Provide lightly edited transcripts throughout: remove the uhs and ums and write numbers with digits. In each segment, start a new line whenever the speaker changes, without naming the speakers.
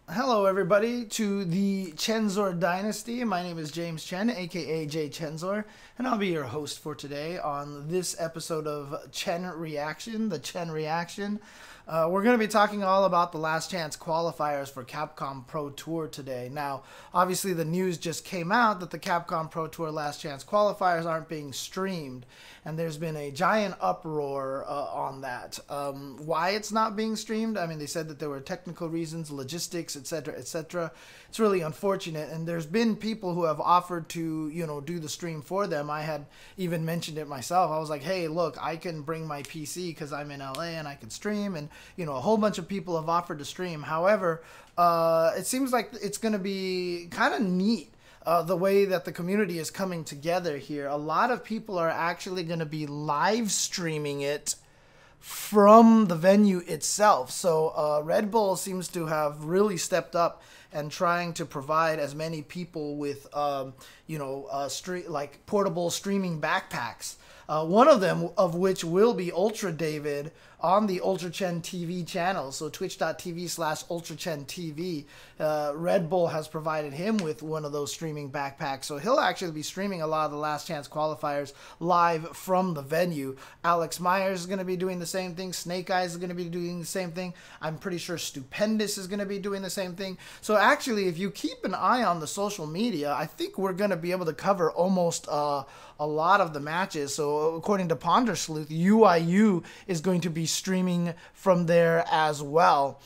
Hello everybody to the Chensor Dynasty. My name is James Chen, aka jchensor, and I'll be your host for today on this episode of Chen Reaction, the Chen Reaction. We're going to be talking all about the last chance qualifiers for Capcom Pro Tour today. Now, obviously the news just came out that the Capcom Pro Tour last chance qualifiers aren't being streamed, and there's been a giant uproar on that. Why it's not being streamed? I mean, they said that there were technical reasons, logistics, etc., etc. It's really unfortunate, and there's been people who have offered to, do the stream for them. I had even mentioned it myself. I was like, hey, look, I can bring my PC because I'm in LA and I can stream, and a whole bunch of people have offered to stream. However, it seems like it's going to be kind of neat. The way that the community is coming together here. A lot of people are actually going to be live streaming it from the venue itself. So Red Bull seems to have really stepped up and trying to provide as many people with, portable streaming backpacks. One of them of which will be Ultra David on the UltraChenTV channel, so twitch.tv/UltraChenTV. Red Bull has provided him with one of those streaming backpacks, so he'll actually be streaming a lot of the last chance qualifiers live from the venue. Alex Myers is going to be doing the same thing. Snake Eyes is going to be doing the same thing. I'm pretty sure Stupendous is going to be doing the same thing. So actually, if you keep an eye on the social media, I think we're going to be able to cover almost a lot of the matches. So according to Ponder Sleuth, UIU is going to be streaming from there as well.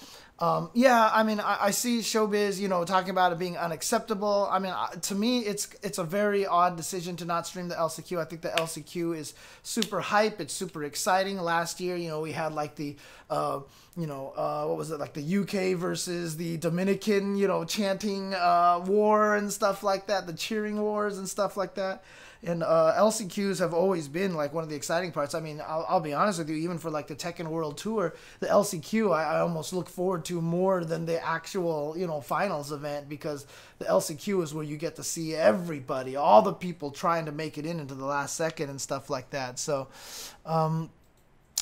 Yeah, I mean, I see Showbiz, talking about it being unacceptable. I mean, to me, it's a very odd decision to not stream the LCQ. I think the LCQ is super hype. It's super exciting. Last year, we had like the, what was it, like the UK versus the Dominican, chanting war and stuff like that, the cheering wars and stuff like that. And LCQs have always been like one of the exciting parts. I mean, I'll be honest with you, even for like the Tekken World Tour, the LCQ I almost look forward to more than the actual, finals event, because the LCQ is where you get to see everybody, all the people trying to make it into the last second and stuff like that. So,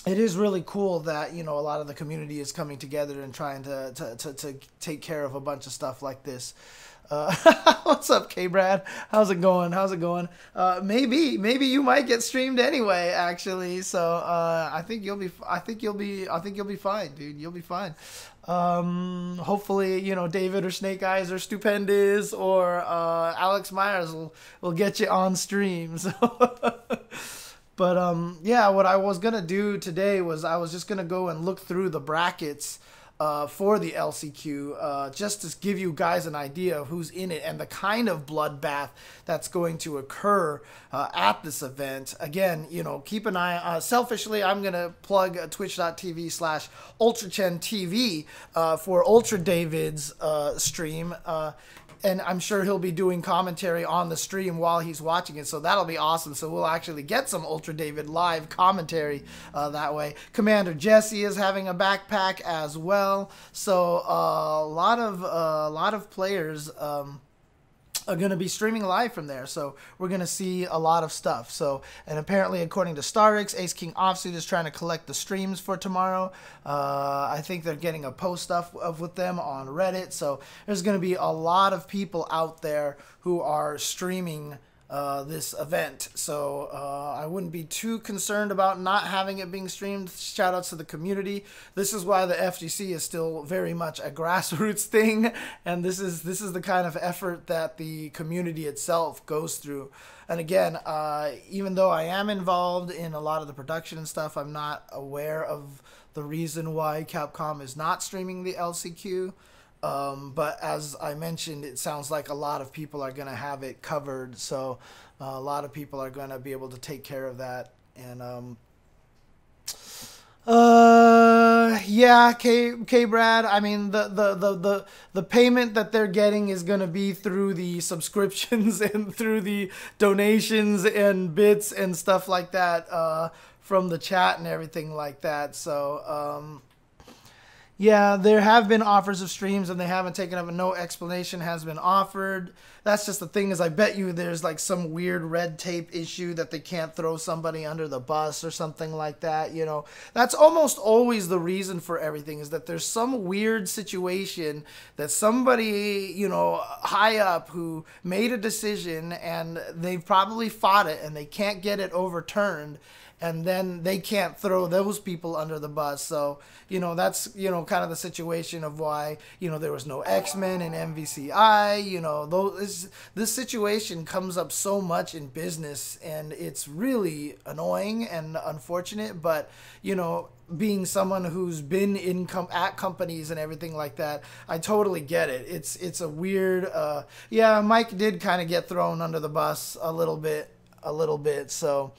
it is really cool that, a lot of the community is coming together and trying to take care of a bunch of stuff like this. What's up, K-Brad? How's it going? Maybe you might get streamed anyway, actually. So, I think you'll be fine, dude. You'll be fine. Hopefully, David or Snake Eyes or Stupendous or, Alex Myers will get you on stream. So, but, yeah, what I was gonna do today was I was just gonna go and look through the brackets for the LCQ, just to give you guys an idea of who's in it and the kind of bloodbath that's going to occur at this event. Again, keep an eye. Selfishly, I'm going to plug twitch.tv/UltraChenTV for Ultra David's stream. And I'm sure he'll be doing commentary on the stream while he's watching it, so that'll be awesome. So we'll actually get some Ultra David live commentary that way. Commander Jesse is having a backpack as well. So a lot of players are going to be streaming live from there, so we're going to see a lot of stuff. So, and apparently, according to Starix, Ace King Offsuit is trying to collect the streams for tomorrow. I think they're getting a post up with them on Reddit, so there's going to be a lot of people out there who are streaming this event. So I wouldn't be too concerned about not having it being streamed. Shout outs to the community. This is why the FGC is still very much a grassroots thing, and this is the kind of effort that the community itself goes through. And again, even though I am involved in a lot of the production and stuff, I'm not aware of the reason why Capcom is not streaming the LCQ. But as I mentioned, it sounds like a lot of people are going to have it covered. So a lot of people are going to be able to take care of that. And, yeah, K-Brad, I mean, the payment that they're getting is going to be through the subscriptions and through the donations and bits and stuff like that, from the chat and everything like that. So, Yeah, there have been offers of streams and they haven't taken up. No explanation has been offered. That's just the thing is I bet you there's like some weird red tape issue that they can't throw somebody under the bus or something like that. You know, that's almost always the reason for everything is that there's some weird situation that somebody, you know, high up who made a decision and they've probably fought it and they can't get it overturned. And then they can't throw those people under the bus. So, you know, that's, you know, kind of the situation of why, you know, there was no X-Men in MVCI. You know, this situation comes up so much in business, and it's really annoying and unfortunate. But, you know, being someone who's been at companies and everything like that, I totally get it. It's a weird, yeah, Mike did kind of get thrown under the bus a little bit. So,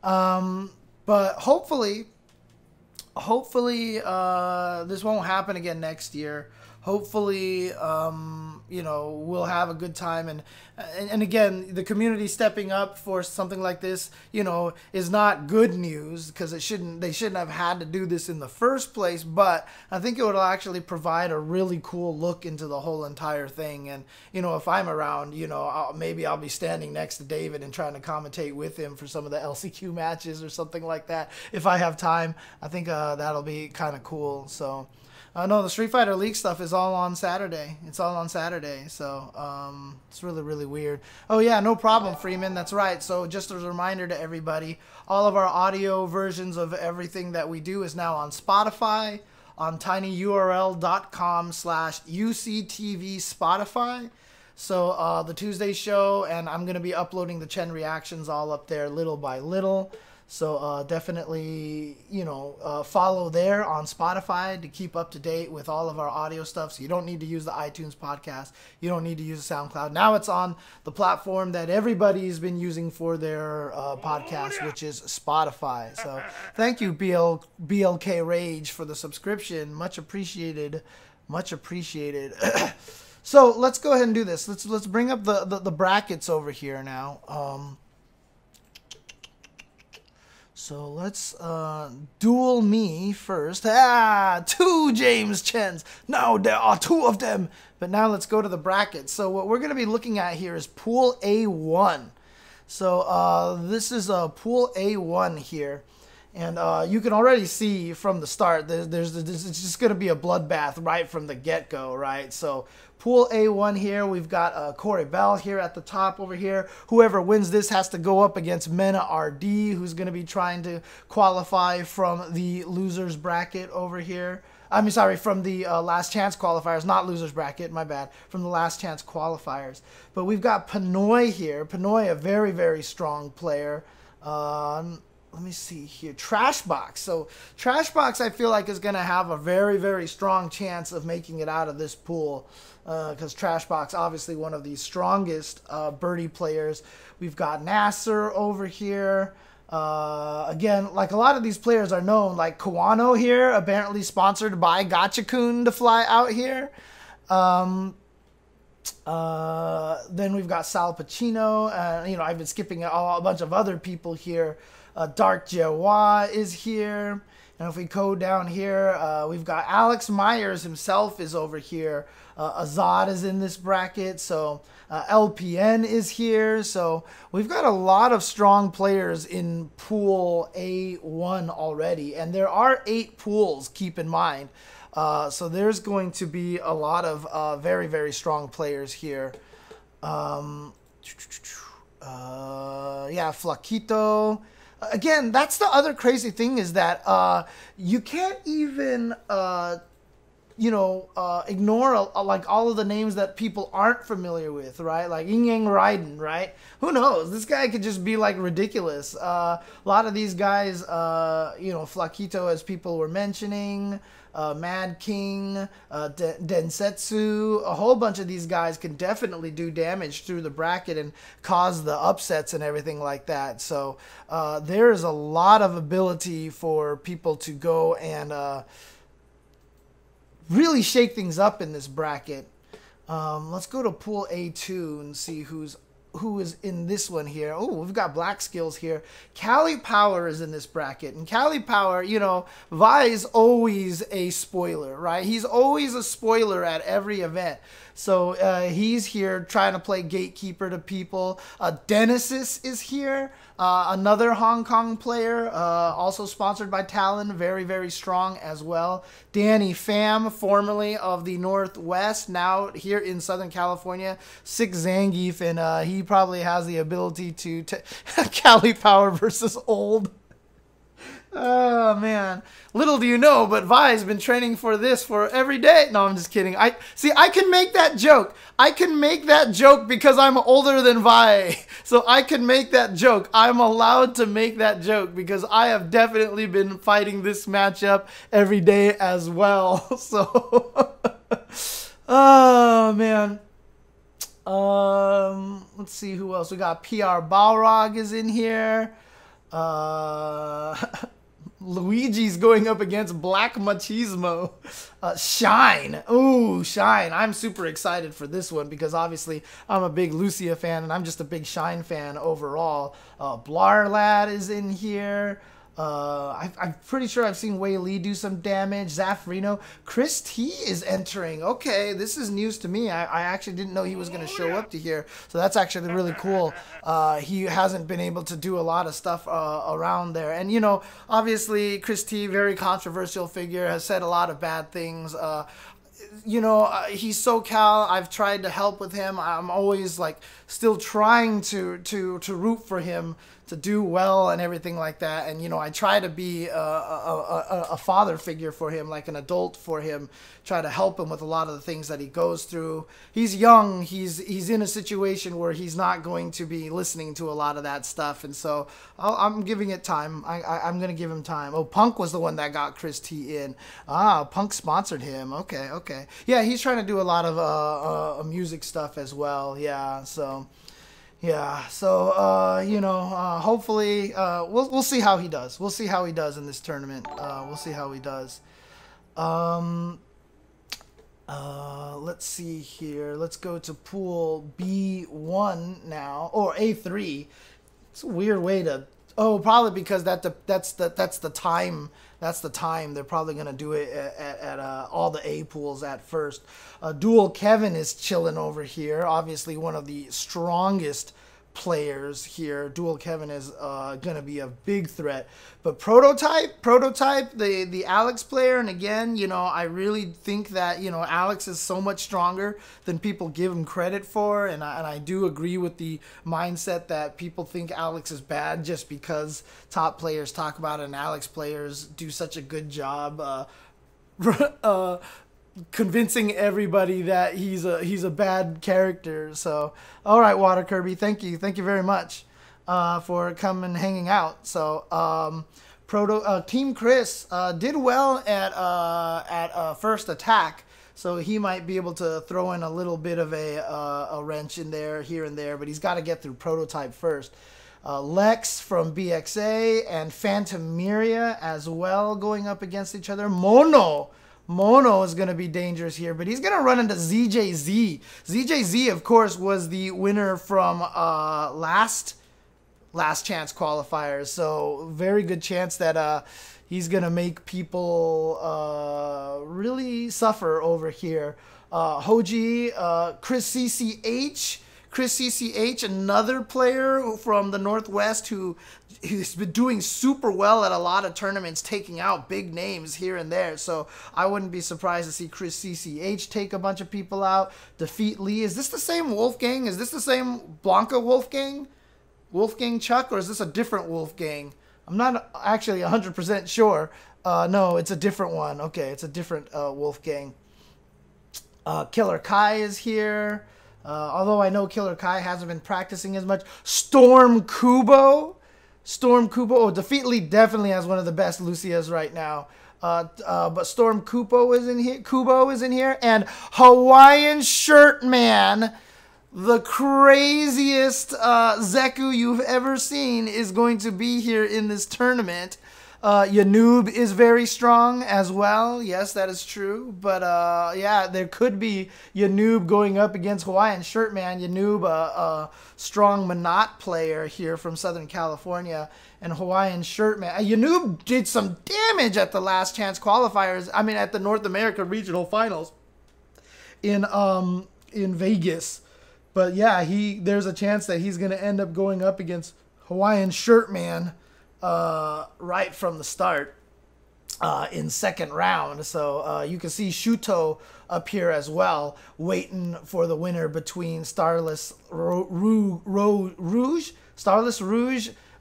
but hopefully this won't happen again next year. Hopefully, you know, we'll have a good time. And again, the community stepping up for something like this, you know, is not good news because they shouldn't have had to do this in the first place. But I think it would actually provide a really cool look into the whole entire thing. And, you know, if I'm around, you know, maybe I'll be standing next to David and trying to commentate with him for some of the LCQ matches or something like that. If I have time, I think that'll be kind of cool. So. No, the Street Fighter League stuff is all on Saturday. It's all on Saturday, so it's really, really weird. Oh, yeah, no problem, Freeman. That's right. So just as a reminder to everybody, all of our audio versions of everything that we do is now on Spotify, on tinyurl.com/UCTV Spotify. So the Tuesday show, and I'm going to be uploading the Chen reactions all up there little by little. So definitely, you know, follow there on Spotify to keep up to date with all of our audio stuff. So you don't need to use the iTunes podcast. You don't need to use the SoundCloud. Now it's on the platform that everybody's been using for their podcast, which is Spotify. So thank you, BLK Rage, for the subscription. Much appreciated. Much appreciated. So let's go ahead and do this. Let's bring up the brackets over here now. So let's duel me first. Two James Chens. Now there are two of them. But now let's go to the brackets. So what we're going to be looking at here is Pool A1. So this is Pool A1 here. And you can already see from the start, it's just going to be a bloodbath right from the get-go, right? So Pool A1 here, we've got Corey Bell here at the top over here. Whoever wins this has to go up against Mena RD, who's going to be trying to qualify from the losers bracket over here. I mean, sorry, from the last chance qualifiers, not losers bracket, my bad, from the last chance qualifiers. But we've got Pinoy here. Pinoy, a very, very strong player. Let me see here. Trashbox. So Trashbox, I feel like, is going to have a very, very strong chance of making it out of this pool because Trashbox, obviously one of the strongest birdie players. We've got Nasser over here. Again, like a lot of these players are known, like Kawano here, apparently sponsored by Gachakun to fly out here. Then we've got Sal Pacino. You know, I've been skipping a bunch of other people here. Dark Jawa is here. And if we go down here, we've got Alex Myers himself is over here. Azad is in this bracket. So LPN is here. So we've got a lot of strong players in Pool A1 already. And there are 8 pools, keep in mind. So there's going to be a lot of very, very strong players here. Yeah, Flaquito. Again, that's the other crazy thing is that you can't even, you know, ignore like all of the names that people aren't familiar with, right? Like Ying Yang Raiden, right? Who knows? This guy could just be like ridiculous. A lot of these guys, you know, Flaquito, as people were mentioning, Mad King, Densetsu, a whole bunch of these guys can definitely do damage through the bracket and cause the upsets and everything like that. So there is a lot of ability for people to go and really shake things up in this bracket. Let's go to Pool A2 and see who's who is in this one here. Oh, we've got Black Skills here. Cali Power is in this bracket. And Cali Power, you know, Vi is always a spoiler, right? He's always a spoiler at every event. So he's here trying to play gatekeeper to people. Genesis is here. Another Hong Kong player, also sponsored by Talon, very, very strong as well. Danny Pham, formerly of the Northwest, now here in Southern California. 6 Zangief, and he probably has the ability to Cali Power versus Old. Oh, man. Little do you know, but Vi's been training for this for every day. No, I'm just kidding. I can make that joke. I can make that joke because I'm older than Vi. So I can make that joke. I'm allowed to make that joke because I have definitely been fighting this matchup every day as well. So, oh, man. Let's see who else. We got PR Balrog is in here. Luigi's going up against Black Machismo. Shine. Ooh, Shine. I'm super excited for this one because obviously I'm a big Lucia fan and I'm just a big Shine fan overall. Blarlad is in here. I'm pretty sure I've seen Wei Li do some damage. Zafrino. Chris T is entering. Okay, this is news to me. I actually didn't know he was going to show up to here. So that's actually really cool. He hasn't been able to do a lot of stuff around there. And, you know, obviously Chris T, very controversial figure, has said a lot of bad things. You know, he's SoCal. I've tried to help with him. I'm always like still trying to root for him to do well and everything like that. And, you know, I try to be a father figure for him, like an adult for him, try to help him with a lot of the things that he goes through. He's young. He's in a situation where he's not going to be listening to a lot of that stuff. And so I'm giving it time. I'm going to give him time. Oh, Punk was the one that got Chris T in. Ah, Punk sponsored him. Okay, okay. Yeah, he's trying to do a lot of music stuff as well. Yeah, so... Yeah, so, you know, hopefully, we'll see how he does. We'll see how he does in this tournament. We'll see how he does. Let's see here. Let's go to pool B1 now, or A3. It's a weird way to... Oh, probably because that's the time. That's the time. They're probably going to do it at all the A pools at first. Dual Kevin is chilling over here. Obviously, one of the strongest players here. Dual Kevin is going to be a big threat. But Prototype, the Alex player, and again, you know, I really think that, you know, Alex is so much stronger than people give him credit for, and I do agree with the mindset that people think Alex is bad just because top players talk about it, and Alex players do such a good job convincing everybody that he's a bad character. So, all right, Water Kirby, thank you very much for coming and hanging out. So, Team Chris did well at first attack, so he might be able to throw in a little bit of a wrench in there, here and there, but he's got to get through Prototype first. Lex from BXA and Phantomeria as well going up against each other. Mono is going to be dangerous here, but he's going to run into ZJZ. ZJZ, of course, was the winner from last chance qualifiers, so very good chance that he's going to make people really suffer over here. Hoji, Chris CCH, another player from the Northwest who's been doing super well at a lot of tournaments, taking out big names here and there. So I wouldn't be surprised to see Chris CCH take a bunch of people out, defeat Lee. Is this the same Wolfgang? Is this the same Blanca Wolfgang? Wolfgang Chuck, or is this a different Wolfgang? I'm not actually 100% sure. No, it's a different one. Okay, it's a different Wolfgang. Killer Kai is here. Although I know Killer Kai hasn't been practicing as much. Storm Kubo. Oh, Defeat Lee definitely has one of the best Lucias right now. But Storm Kubo is in here. And Hawaiian Shirt Man, the craziest Zeku you've ever seen, is going to be here in this tournament. Yanoob is very strong as well. Yes, that is true. But yeah, there could be Yanoob going up against Hawaiian Shirtman. Yanoob, a strong Monat player here from Southern California, and Hawaiian Shirtman. Yanoob did some damage at the last chance qualifiers. I mean, at the North America Regional Finals in Vegas. But yeah, there's a chance that he's going to end up going up against Hawaiian Shirtman right from the start in second round. So you can see Shuto up here as well, waiting for the winner between Starless Rouge,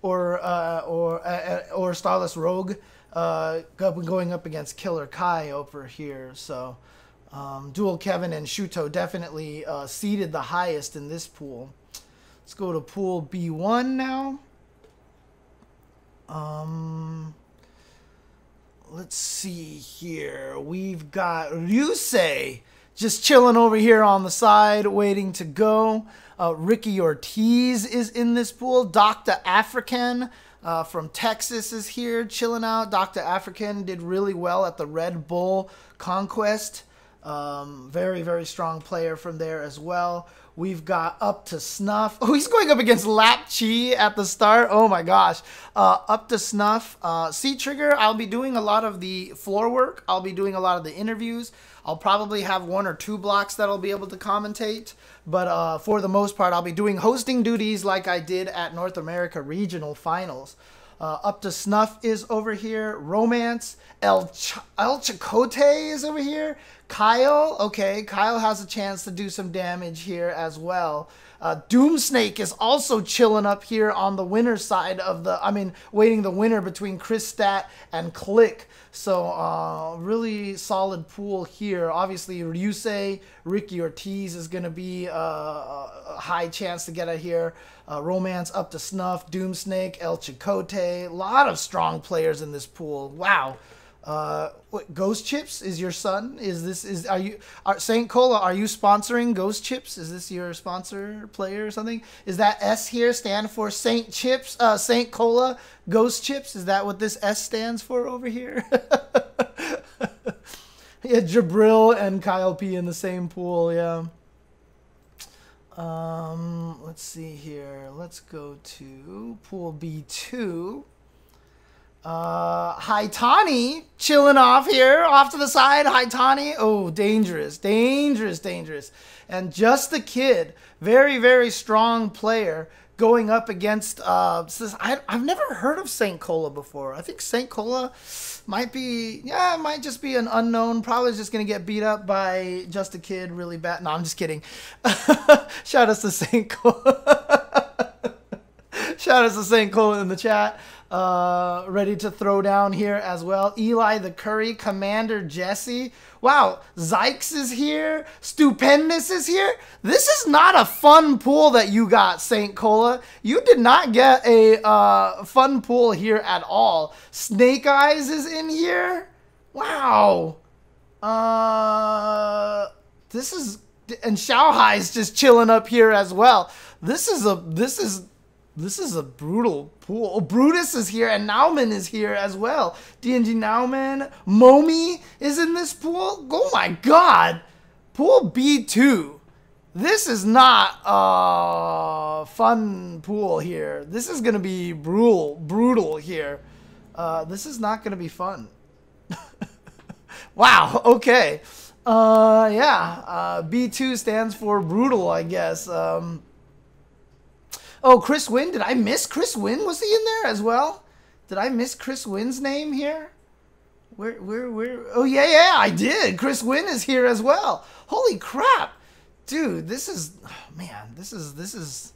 or Starless Rogue, going up against Killer Kai over here. So Dual Kevin and Shuto definitely seeded the highest in this pool. Let's go to pool B1 now. Let's see here. We've got Ryusei just chilling over here on the side, waiting to go. Ricky Ortiz is in this pool. Dr. African from Texas is here, chilling out. Dr. African did really well at the Red Bull Conquest. Very, very strong player from there as well. We've got Up to Snuff. Oh, he's going up against Lap Chi at the start. Oh my gosh. Up to Snuff. C-Trigger, I'll be doing a lot of the floor work. I'll be doing a lot of the interviews. I'll probably have 1 or 2 blocks that I'll be able to commentate. But for the most part, I'll be doing hosting duties like I did at North America Regional Finals. Up to Snuff is over here. Romance. El Chicote is over here. Kyle. Okay, Kyle has a chance to do some damage here as well. Doomsnake is also chilling up here on the winner's side of the... waiting the winner between Chris Stat and Click. So, really solid pool here. Obviously, Ryusei, Ricky Ortiz is going to be a high chance to get it here. Romance, Up to Snuff, Doomsnake, El Chicote. A lot of strong players in this pool. Wow. What, Ghost Chips is your son? Saint Cola, are you sponsoring Ghost Chips? Is this your sponsor player or something? Is that S here stand for Saint Chips, Saint Cola, Ghost Chips? Is that what this S stands for over here? Yeah, Jabril and Kyle P in the same pool, yeah. Let's see here. Let's go to pool B2. Haitani chilling off here, off to the side. Haitani, oh, dangerous, dangerous, dangerous. And Just the Kid, very, very strong player going up against, I've never heard of St. Cola before. I think St. Cola might be, yeah, it might just be an unknown. Probably just going to get beat up by Just a Kid really bad. No, I'm just kidding. Shout out to St. Cola. Shout out to St. Cola in the chat. Ready to throw down here as well. Eli the Curry, Commander Jesse. Wow, Zykes is here. Stupendous is here. This is not a fun pool that you got, St. Cola. You did not get a fun pool here at all. Snake Eyes is in here. Wow. This is, and Xiaohai is just chilling up here as well. This is a brutal pool. Oh, Brutus is here, and Nauman is here as well. DNG Nauman. Momi is in this pool. Oh my god. Pool B2. This is not a fun pool here. This is going to be brutal here. This is not going to be fun. Wow, okay. Yeah, B2 stands for brutal, I guess. Oh, Chris Wynn. Did I miss Chris Wynn? Was he in there as well? Did I miss Chris Wynn's name here? Where? Oh, yeah, I did. Chris Wynn is here as well. Holy crap. Dude, this is, oh, man, this is,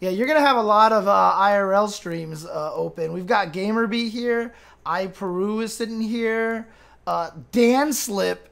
yeah, you're going to have a lot of IRL streams open. We've got GamerBee here. iPeru is sitting here. Dan Slip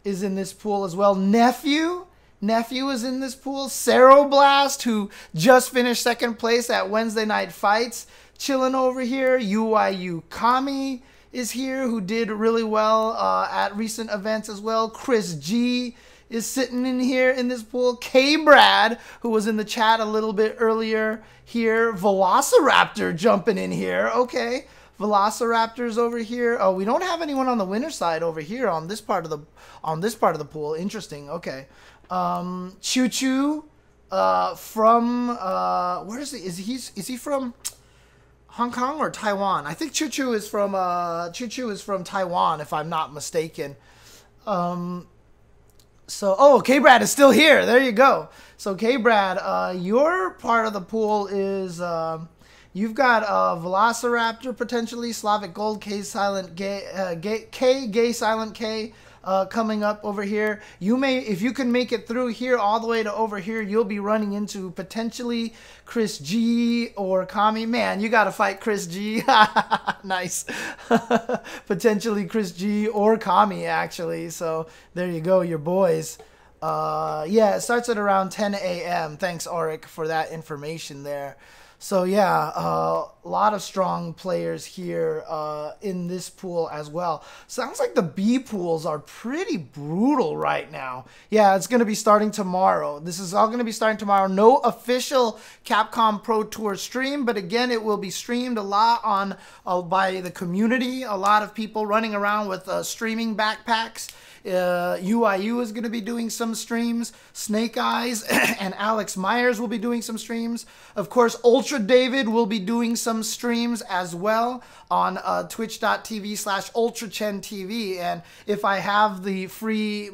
is in this pool as well. Nephew is in this pool. Ceroblast, who just finished second place at Wednesday Night Fights, chilling over here. UIU Kami is here, who did really well at recent events as well. Chris G is sitting in here in this pool. K-Brad, who was in the chat a little bit earlier here. Velociraptor jumping in here. Okay. Velociraptors over here. Oh, we don't have anyone on the winner side over here on this part of the pool. Interesting. Okay. Choo Choo from where is he? Is he from Hong Kong or Taiwan? I think Choo Choo is from Taiwan, if I'm not mistaken. So, oh, K-Brad is still here. There you go. So, K-Brad, your part of the pool is, you've got Velociraptor, potentially, Slavic Gold, K Silent Gay Silent K, coming up over here. You may, if you can make it through here all the way to over here, you'll be running into potentially Chris G or Kami. Man, you got to fight Chris G. Nice. Potentially Chris G or Kami, actually. So there you go, your boys. Yeah, it starts at around 10 a.m. Thanks, Auric, for that information there. So yeah, a lot of strong players here in this pool as well. Sounds like the B pools are pretty brutal right now. Yeah, it's going to be starting tomorrow. This is all going to be starting tomorrow. No official Capcom Pro Tour stream, but again, it will be streamed a lot on by the community. A lot of people running around with streaming backpacks. UIU is going to be doing some streams. Snake Eyes and Alex Myers will be doing some streams. Of course, Ultra David will be doing some streams as well on twitch.tv/UltraChenTV. And if I have the free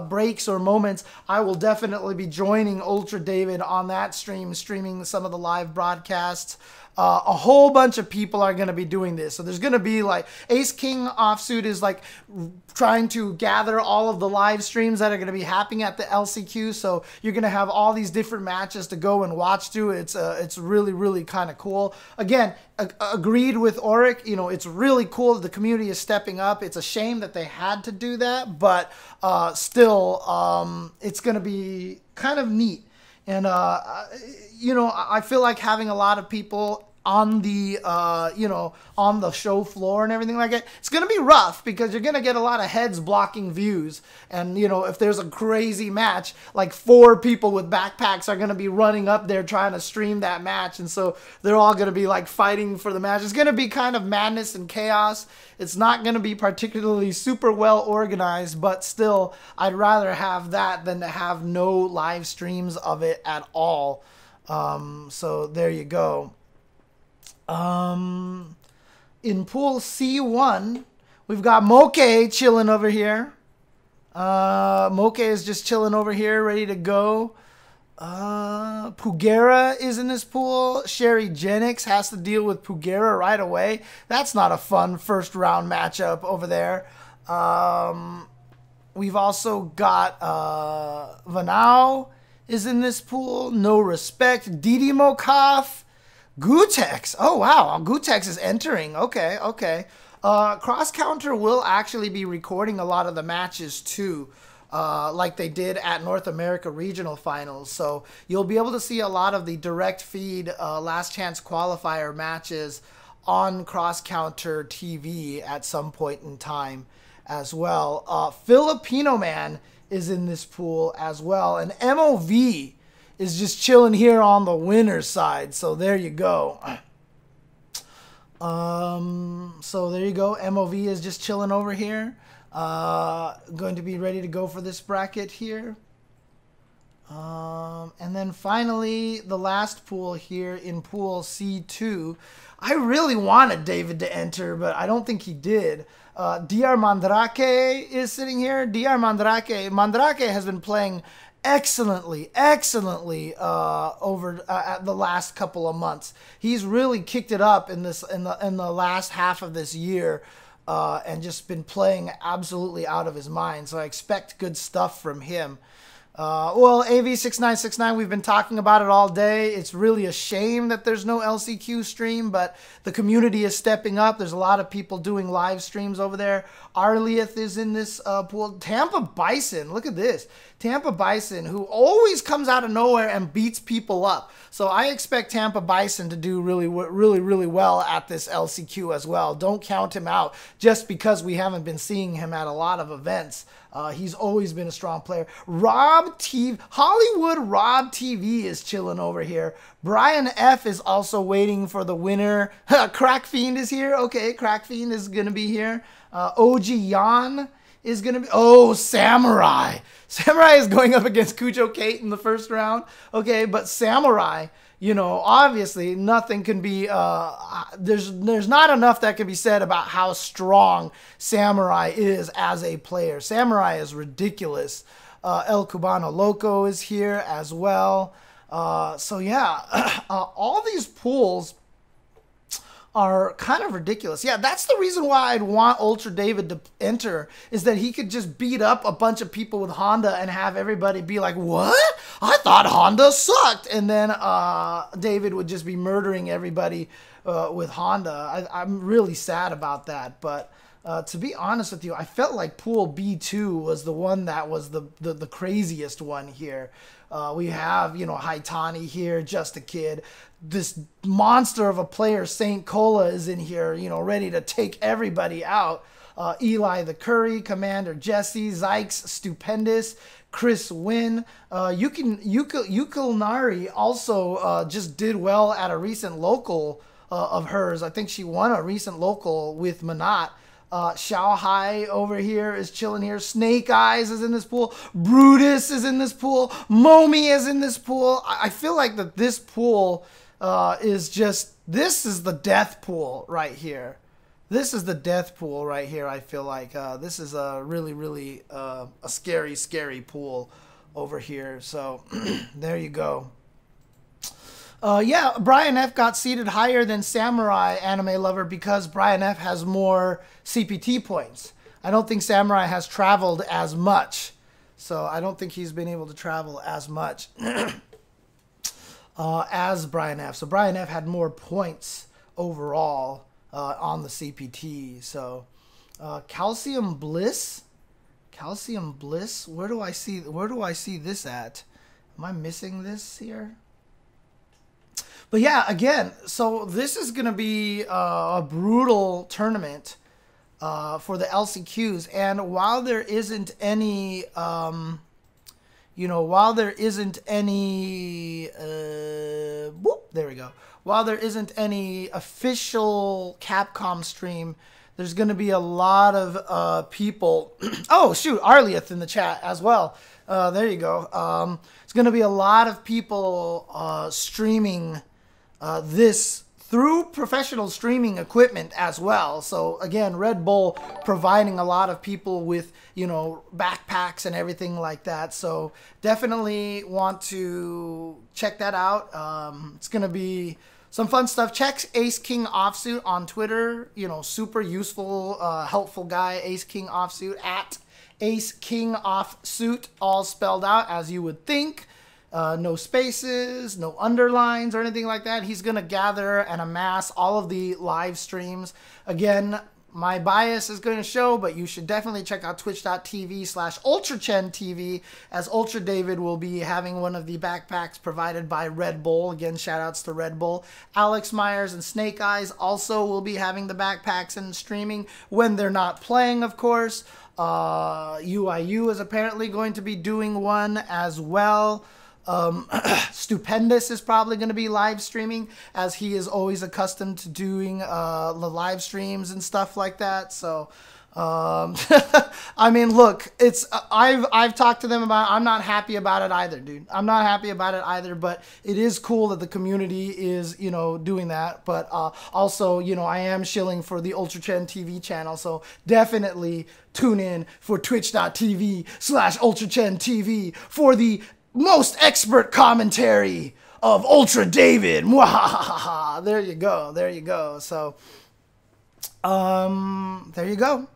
breaks or moments, I will definitely be joining Ultra David on that stream, streaming some of the live broadcasts. A whole bunch of people are going to be doing this. So there's going to be like Ace King Offsuit is like trying to gather all of the live streams that are going to be happening at the LCQ. So you're going to have all these different matches to go and watch through. It's really, really kind of cool. Again, agreed with Auric. You know, it's really cool that the community is stepping up. It's a shame that they had to do that, but still, it's going to be kind of neat. And, you know, I feel like having a lot of people on the, you know, on the show floor and everything like that, it's going to be rough because you're going to get a lot of heads blocking views. And, you know, if there's a crazy match, like 4 people with backpacks are going to be running up there trying to stream that match. And so they're all going to be like fighting for the match. It's going to be kind of madness and chaos. It's not going to be particularly super well organized, but still, I'd rather have that than to have no live streams of it at all. So there you go. In pool C1, we've got Moke chilling over here. Moke is just chilling over here, ready to go. Pugera is in this pool. Sherry Genix has to deal with Pugera right away. That's not a fun first round matchup over there. We've also got Vanau is in this pool. No Respect. Didi Mokaf. Gutex. Oh, wow. Gutex is entering. Okay, okay. Cross Counter will actually be recording a lot of the matches too, like they did at North America Regional Finals. So you'll be able to see a lot of the direct feed Last Chance Qualifier matches on Cross Counter TV at some point in time as well. Filipino Man is in this pool as well. And MOV is just chilling here on the winner's side. So there you go. So there you go. MOV is just chilling over here. Going to be ready to go for this bracket here. And then finally, the last pool here in pool C2. I really wanted David to enter, but I don't think he did. DR Mandrake is sitting here. DR Mandrake has been playing excellently over at the last couple of months. He's really kicked it up in the last half of this year, and just been playing absolutely out of his mind. So I expect good stuff from him. Well, AV6969, we've been talking about it all day. It's really a shame that there's no LCQ stream, but the community is stepping up. There's a lot of people doing live streams over there. Arlieth is in this pool. Tampa Bison, look at this. Tampa Bison, who always comes out of nowhere and beats people up. So I expect Tampa Bison to do really well at this LCQ as well. Don't count him out just because we haven't been seeing him at a lot of events. He's always been a strong player. Hollywood Rob TV is chilling over here. Brian F is also waiting for the winner. Crack Fiend is here. Okay, Crack Fiend is going to be here. OG Yan is going to be... Oh, Samurai. Samurai is going up against Kujo Kate in the first round. Okay, but Samurai... You know, obviously, nothing can be, there's not enough that can be said about how strong Samurai is as a player. Samurai is ridiculous. El Cubano Loco is here as well. So, yeah, all these pools are kind of ridiculous. Yeah, that's the reason why I'd want Ultra David to enter, is that he could just beat up a bunch of people with Honda and have everybody be like, what? I thought Honda sucked. And then David would just be murdering everybody with Honda. I'm really sad about that. But to be honest with you, I felt like Pool B2 was the one that was the craziest one here. We have, you know, Haitani here, Just a Kid. This monster of a player, Saint Cola, is in here, you know, ready to take everybody out. Eli the Curry, Commander Jesse, Zykes, Stupendous, Chris Wynn. Yukulnari also just did well at a recent local of hers. I think she won a recent local with Manat. Xiao Hai over here is chilling here. Snake Eyes is in this pool. Brutus is in this pool. Momi is in this pool. I feel like that this pool is just, this is the death pool right here. This is the death pool right here. I feel like this is a really, really a scary, scary pool over here. So there you go. Yeah, Brian F got seated higher than Samurai Anime Lover because Brian F has more CPT points. I don't think Samurai has traveled as much. So I don't think he's been able to travel as much as Brian F. So Brian F had more points overall on the CPT. So Calcium Bliss. Calcium Bliss. Where do I see this at? Am I missing this here? But yeah, again, so this is going to be a brutal tournament for the LCQs. And while there isn't any, you know, while there isn't any, there we go. While there isn't any official Capcom stream, there's going to be a lot of people. Oh, shoot, Arlieth in the chat as well. There you go. It's going to be a lot of people streaming this through professional streaming equipment as well. So again, Red Bull providing a lot of people with, you know, backpacks and everything like that. So definitely want to check that out. It's going to be some fun stuff. Check Ace King Offsuit on Twitter. You know, super useful, helpful guy, Ace King Offsuit, at Ace King Offsuit, all spelled out as you would think. No spaces, no underlines or anything like that. He's going to gather and amass all of the live streams. Again, my bias is going to show, but you should definitely check out twitch.tv/UltraChenTV, as Ultra David will be having one of the backpacks provided by Red Bull. Again, shout outs to Red Bull. Alex Myers and Snake Eyes also will be having the backpacks and streaming when they're not playing, of course. UIU is apparently going to be doing one as well. Stupendous is probably going to be live streaming, as he is always accustomed to doing the live streams and stuff like that. So I mean, look, it's I've talked to them about it. I'm not happy about it either, dude. I'm not happy about it either, but it is cool that the community is, you know, doing that. But also, you know, I am shilling for the UltraChenTV channel, so definitely tune in for twitch.tv/UltraChenTV for the most expert commentary of Ultra David. Mwahahaha. There you go. There you go. So, there you go.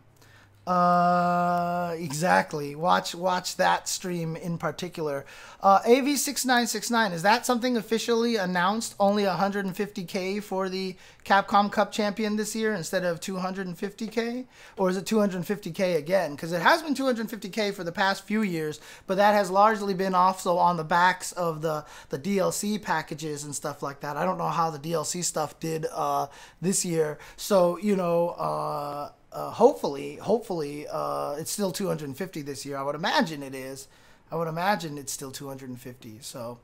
Exactly. Watch that stream in particular. AV6969, is that something officially announced? Only 150K for the Capcom Cup champion this year instead of 250K? Or is it 250K again? Because it has been 250K for the past few years, but that has largely been also on the backs of the DLC packages and stuff like that. I don't know how the DLC stuff did this year. So, you know, hopefully, it's still 250 this year. I would imagine it is. I would imagine it's still 250. So,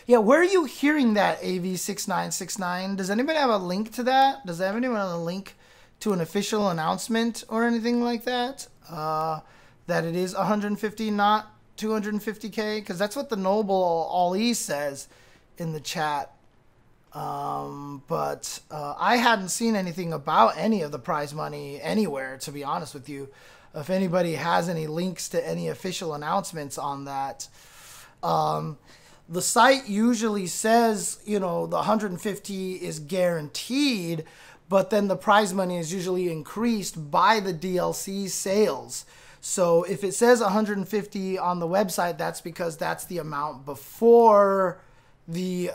yeah, where are you hearing that, AV6969? Does anybody have a link to that? Does anyone have a link to an official announcement or anything like that? That it is 150, not 250K? Because that's what the Noble Ali says in the chat. But I hadn't seen anything about any of the prize money anywhere, to be honest with you. If anybody has any links to any official announcements on that. The site usually says, you know, the 150 is guaranteed, but then the prize money is usually increased by the DLC sales. So if it says 150 on the website, that's because that's the amount before the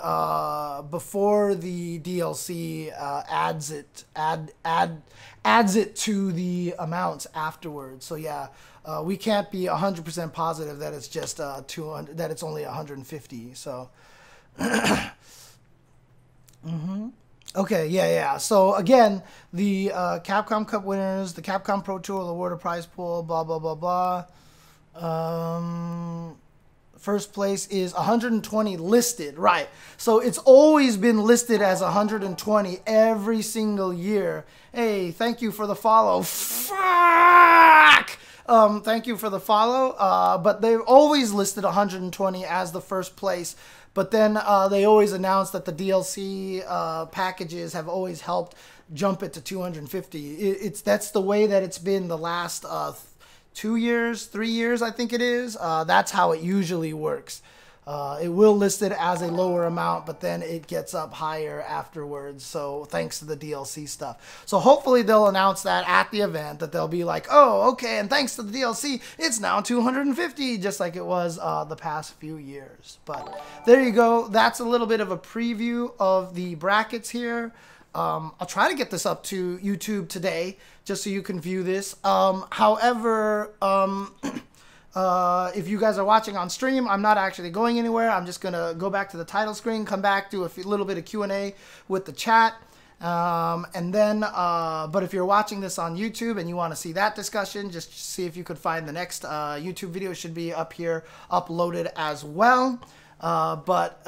DLC adds it to the amounts afterwards. So yeah, we can't be 100% positive that it's just 200, that it's only 150. So okay, yeah. So again, the Capcom Cup winners, the Capcom Pro Tour will award a prize pool, blah blah blah blah. First place is 120 listed, right? So it's always been listed as 120 every single year. Hey, thank you for the follow. Fuck! Thank you for the follow. But they've always listed 120 as the first place. But then they always announce that the DLC packages have always helped jump it to 250. That's the way that it's been the last 2 years, 3 years, I think it is. That's how it usually works. It will list it as a lower amount, but then it gets up higher afterwards. So thanks to the DLC stuff. So hopefully they'll announce that at the event, that they'll be like, oh, okay, and thanks to the DLC, it's now 250, just like it was the past few years. But there you go. That's a little bit of a preview of the brackets here. I'll try to get this up to YouTube today, just so you can view this. However, if you guys are watching on stream, I'm not actually going anywhere. I'm just going to go back to the title screen, come back, do a little bit of Q&A with the chat. And then, but if you're watching this on YouTube and you want to see that discussion, just see if you could find the next YouTube video. Should be up here, uploaded as well. But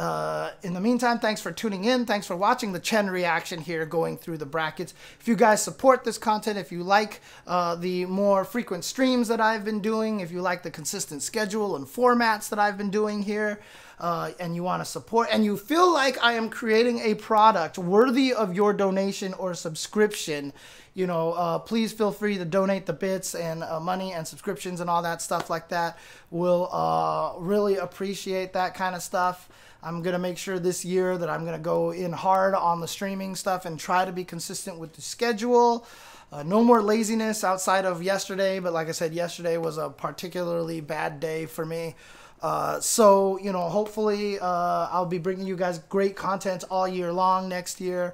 in the meantime, thanks for tuning in. Thanks for watching the Chen reaction here, going through the brackets. If you guys support this content, if you like the more frequent streams that I've been doing, if you like the consistent schedule and formats that I've been doing here, and you want to support, and you feel like I am creating a product worthy of your donation or subscription, you know, please feel free to donate the bits and money and subscriptions and all that stuff like that. We'll really appreciate that kind of stuff. I'm going to make sure this year that I'm going to go in hard on the streaming stuff and try to be consistent with the schedule. No more laziness outside of yesterday, but like I said, yesterday was a particularly bad day for me. So, you know, hopefully I'll be bringing you guys great content all year long next year.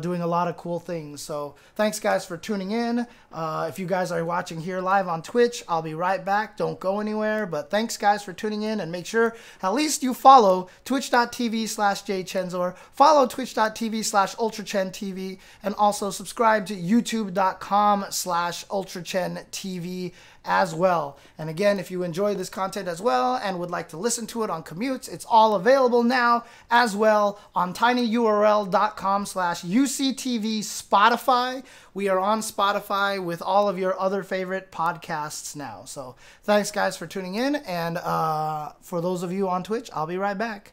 Doing a lot of cool things. So thanks guys for tuning in. If you guys are watching here live on Twitch, I'll be right back. Don't go anywhere. But thanks guys for tuning in, and make sure at least you follow twitch.tv/jchensor, follow twitch.tv/UltraChenTV, and also subscribe to youtube.com/UltraChenTV as well. And again, if you enjoy this content as well and would like to listen to it on commutes, it's all available now as well on tinyurl.com/UCTV Spotify. We are on Spotify with all of your other favorite podcasts now. So thanks guys for tuning in, and for those of you on Twitch, I'll be right back.